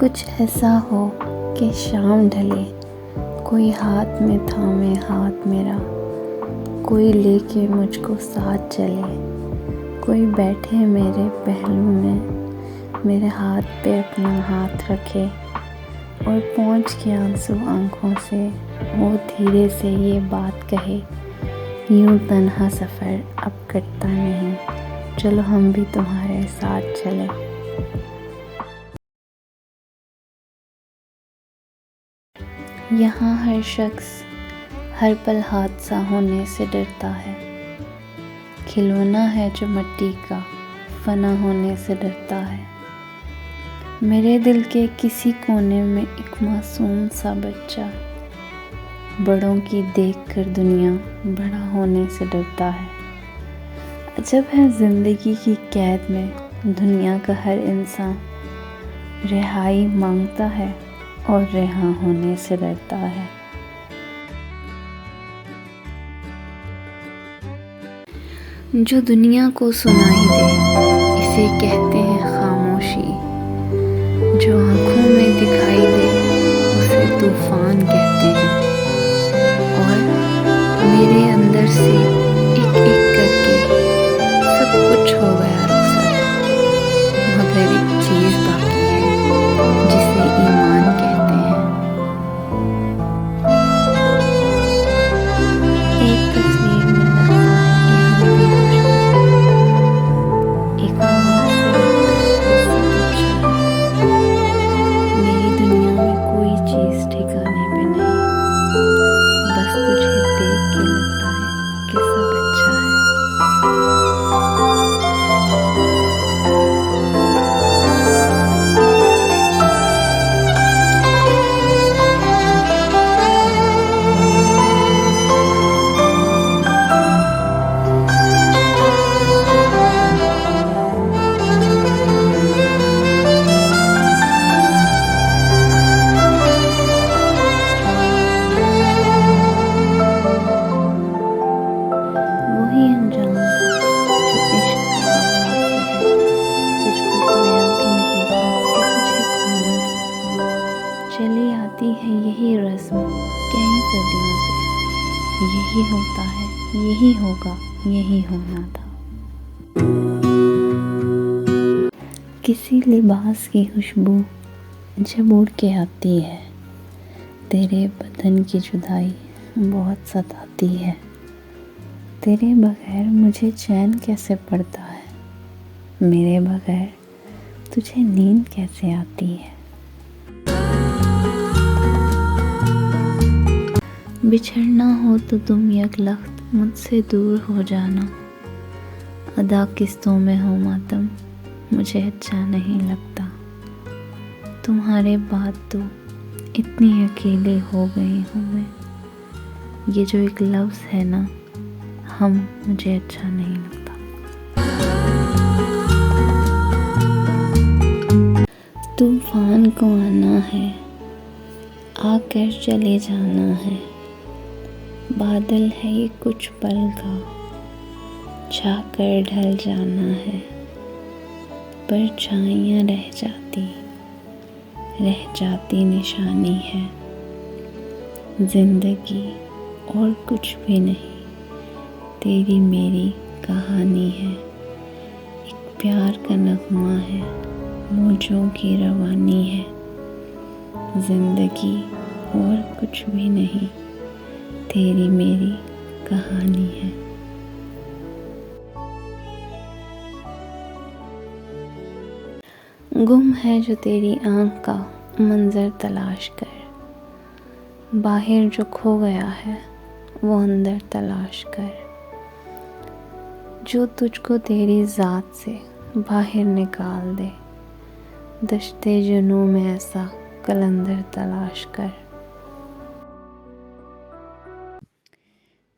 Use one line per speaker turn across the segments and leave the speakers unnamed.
कुछ ऐसा हो कि शाम ढले, कोई हाथ में थामे हाथ मेरा, कोई लेके मुझको साथ चले, कोई बैठे मेरे पहलू में, मेरे हाथ पे अपना हाथ रखे और पोंछ के आंसू आँखों से वो धीरे से ये बात कहे, यूं तन्हा सफ़र अब कटता नहीं, चलो हम भी तुम्हारे साथ चले। यहाँ हर शख्स हर पल हादसा होने से डरता है, खिलौना है जो मिट्टी का फना होने से डरता है। मेरे दिल के किसी कोने में एक मासूम सा बच्चा बड़ों की देखकर दुनिया बड़ा होने से डरता है। अजब है ज़िंदगी की कैद में दुनिया का हर इंसान रिहाई मांगता है और रिहा होने से डरता है। जो दुनिया को सुनाई दे इसे कहते हैं खामोशी, जो आँखों में दिखाई दे उसे तूफान कहते हैं। और मेरे अंदर से एक एक करके सब कुछ हो गया रुखसत, मगर एक चीज़ बाकी है जिसे ईमान कहते हैं। एक तस्वीर में लगता है कि हम भी खुश थे, एक आवाज़ से लगता है सब अच्छा है। मेरी दुनिया में कोई चीज़ ठिकाने पे नहीं, बस तुझे देख के लगता है कि सब अच्छा है। वही अनजान जो इश्क का आगाज़ है, तुझको खोया भी नहीं कि तुझे खोऊंगी। चली आती है यही रस्म कई सदियों से, यही होता है, यही होगा, यही होना था। किसी लिबास की खुशबू जब उड़ के आती है, तेरे बदन की जुदाई बहुत सताती है। तेरे बगैर मुझे चैन कैसे पड़ता है, मेरे बगैर तुझे नींद कैसे आती है। बिछड़ना हो तो तुम यकलख्त मुझसे दूर हो जाना, अदा किस्तों में हो मातम मुझे अच्छा नहीं लगता। तुम्हारे बाद तो इतनी अकेले हो गई हूँ मैं, ये जो एक लफ्ज़ है ना हम, मुझे अच्छा नहीं लगता। तूफान को आना है, आकर चले जाना है, बादल है ये कुछ पल का, छाकर ढल जाना है। परछाइयाँ रह जाती निशानी है, जिंदगी और कुछ भी नहीं, तेरी मेरी कहानी है। एक प्यार का नगमा है, मौजों की रवानी है, जिंदगी और कुछ भी नहीं, तेरी मेरी कहानी है। गुम है जो तेरी आँख का मंजर तलाश कर, बाहर जो खो गया है वो अंदर तलाश कर, जो तुझको तेरी ज़ात से बाहर निकाल दे, दश्ते जुनूं में ऐसा कलंदर तलाश कर।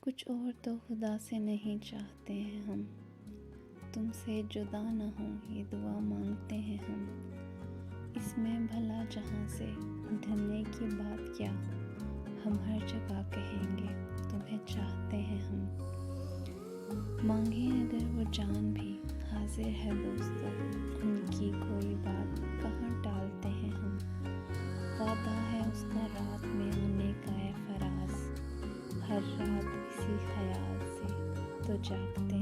कुछ और तो खुदा से नहीं चाहते हैं हम, तुमसे जुदा न हो ये दुआ मांगते हैं हम। इसमें भला जहाँ से ढलने की बात क्या, हम हर जगह कहेंगे तुम्हें चाहते हैं हम। मांगे अगर वो जान भी हाजिर है दोस्तों, उनकी कोई बात कहाँ टालते हैं हम। तो जागते